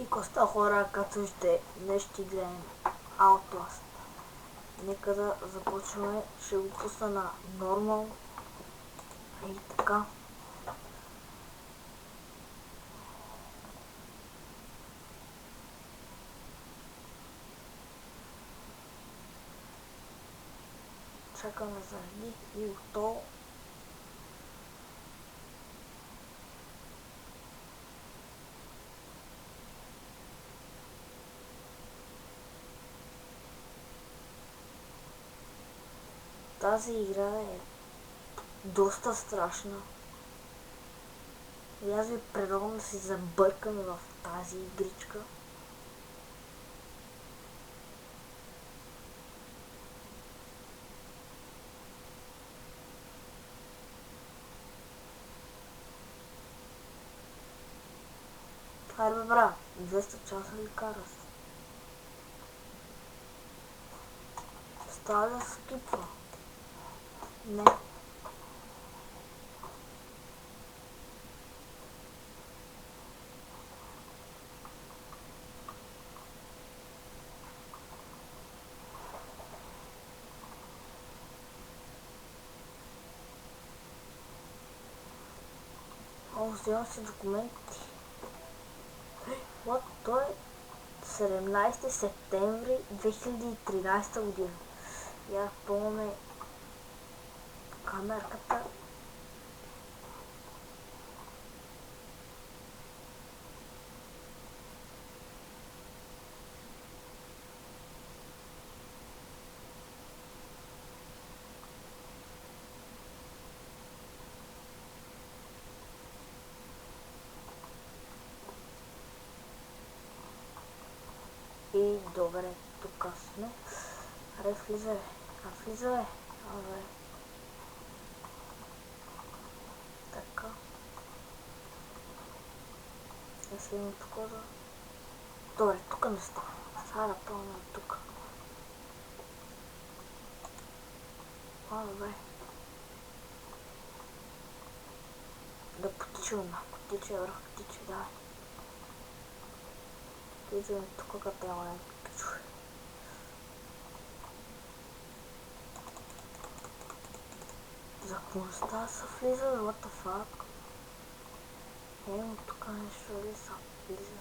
Коста хора, като вижте, днес ще гледам Outlast. Нека да започваме, ще го пусна на нормал. И така. Чакаме заради и готово. Тази игра е доста страшна. И аз ви предлагам да си забъркаме в тази игричка. Хайде бе брат, 200 часа ли караш? Става да скипва. Не. О, вземам си документи. Вот, той е 17 септември 2013 година. Я помня камерката. И добре, тук сме. Аре, влизай. Влизай. Абе. Така. Я си имам тук да... Добре, тук не става. Сега да пълна тук. Добре. Да потичаме, потича, върх, потича, давай. Влизаме тук, като няма да потичаме. За помощта са влиза, what the fuck? Емо тук нещо ли са влиза?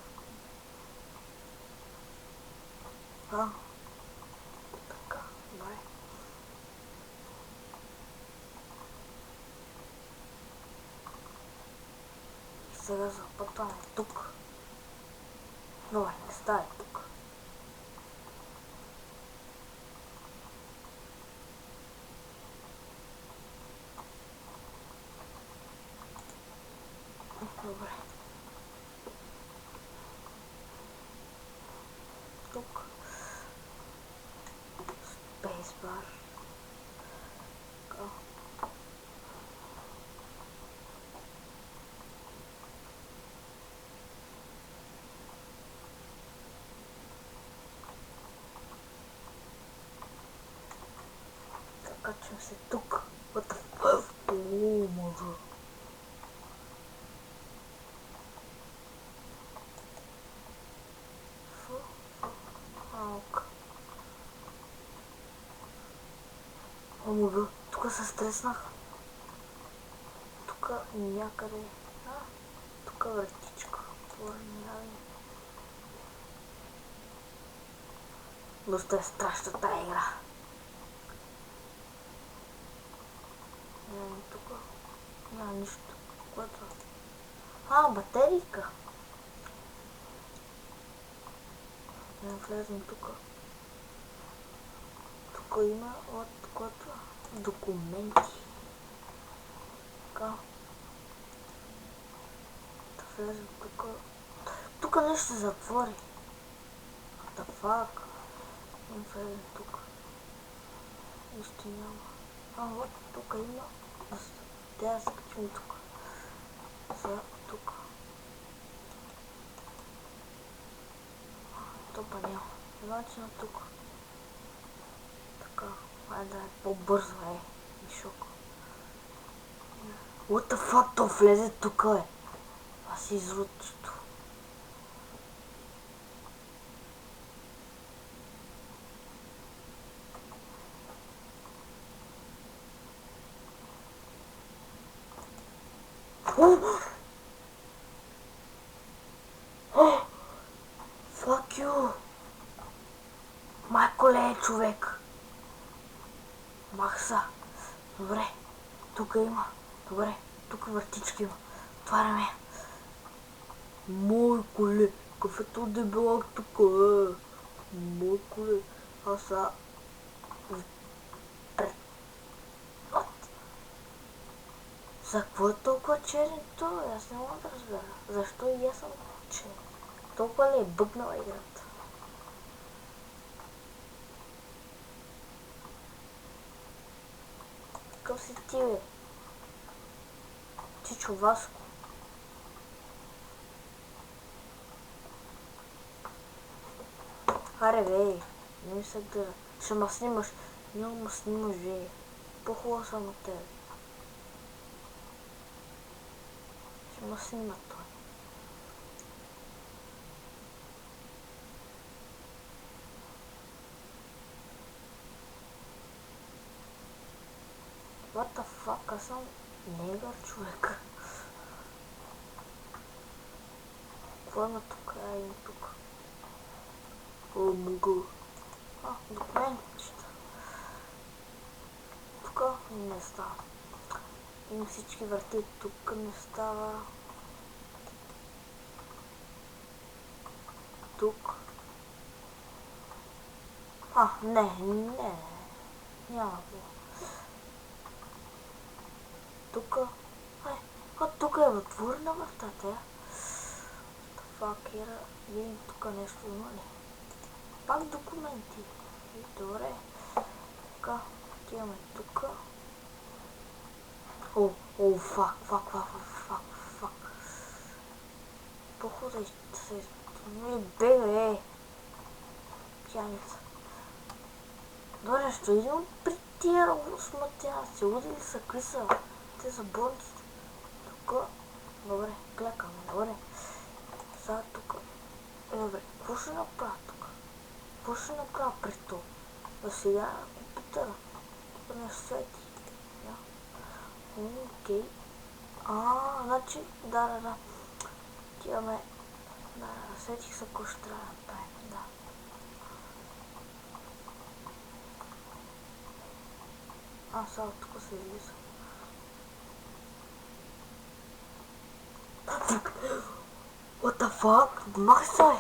Така, бай. И сега запътваме тук. Добре, не става тук. Добре. Тук. Спейсбар. Така. Качвам се тук. What the fuck? Ооо, може. Омога, тук се стреснах. Тук някъде. Тук вратичка. Доста е страшна тая игра. Няма тук. Няма нищо. Което? Батерийка. Не влезем тук. Тук има от което документи. Така. Да влезем тук. Тук нещо се затвори. What the fuck? Не влезем тук. Нищо няма. Вот тук има. Трябва да се качим тук. Сега тук. Топа няма. Значи на тук. Така. Да е по-бързо, и шок. What the fuck, то влезе тук, Аз си изручето. Fuck you! Майколе, човек! Махса. Добре. Тук има. Добре. Тук въртички има. Отваряме. Майколе, кафето дебелак тук е. Майколе. Аз са... За какво е толкова черен той? Аз не мога да разбера. Защо и аз съм черен? Толкова ли е бъгнала играта? Какъв си ти, бе? Чичо Васко. Аре, бе, не ми се гледа. Ще ма снимаш. Няма ма снимаш, бе. По-хубаво съм от тебе. Ще ма снима той. What the fuck, аз съм негър, човек. Какво има тук? Има тук. О, мога. Документчета. Тук не става. Има всички врати. Тук не става. Тук. Не. Няма го. Тук. Тук е отворена вратата. Факера. Видим тук нещо има ли? Пак документи. Добре. Така. Отиваме тук. Фак. Похода и се... Бега, пияница. Добре, ще идем при тия смътяци. Удили са къса. Те са болниците. Тук. Добре, клякаме. Добре. Сега тук. Добре, какво ще направя тук? Какво ще направя при това? Да сега на компютъра. Тук не свети. Окей. Значи, да. Тиваме. Да, сетих се какво ще трябва да направим. Да. Сега тук се излиза. What the fuck? Мах се!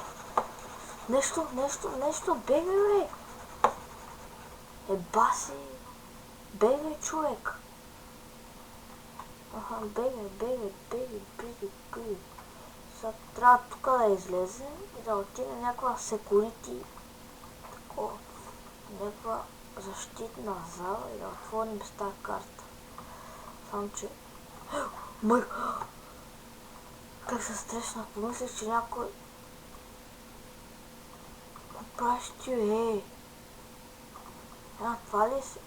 Нещо, бегай, бе! Баси! Бегай, човек! Бегай. Сега трябва тук да излезем и да отидем някаква секурити, такова, някаква защитна зала и да отворим с тази карта. Само че... Как се стреснах, помислих, че някой... Какво правиш ти, бе? Това ли си?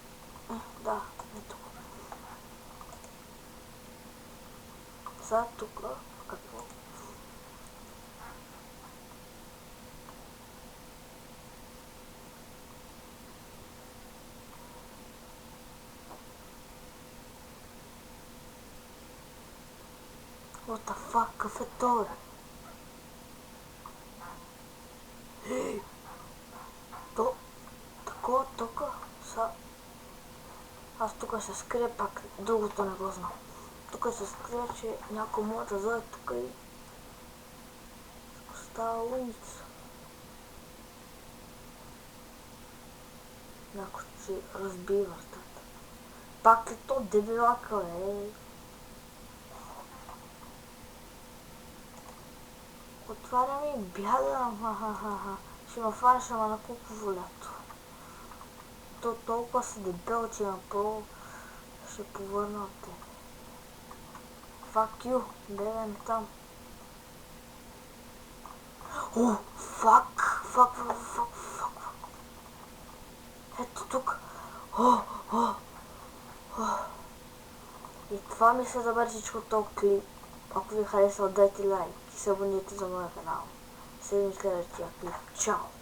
Да, е тук. Сега тук, какво? What the fuck, какъв е той? Такова тук, аз тук се скрия пак, другото не го знам. Тук се скрия, че някой може да дойде тук и става улица. Някой си разби вратата. Пак ли то дебилака, бе? Отварям и бягам, ще ме фанеш, ама на купово лято. То толкова си дебел, че напълно ще повърна от те. Fuck you, бегаме там. Fuck. Ето тук. И това мисля да бъде всичко този клип. Ако ви харесва, дайте лайк и се абонирайте за моя канал. Следваме следващия клип. Чао!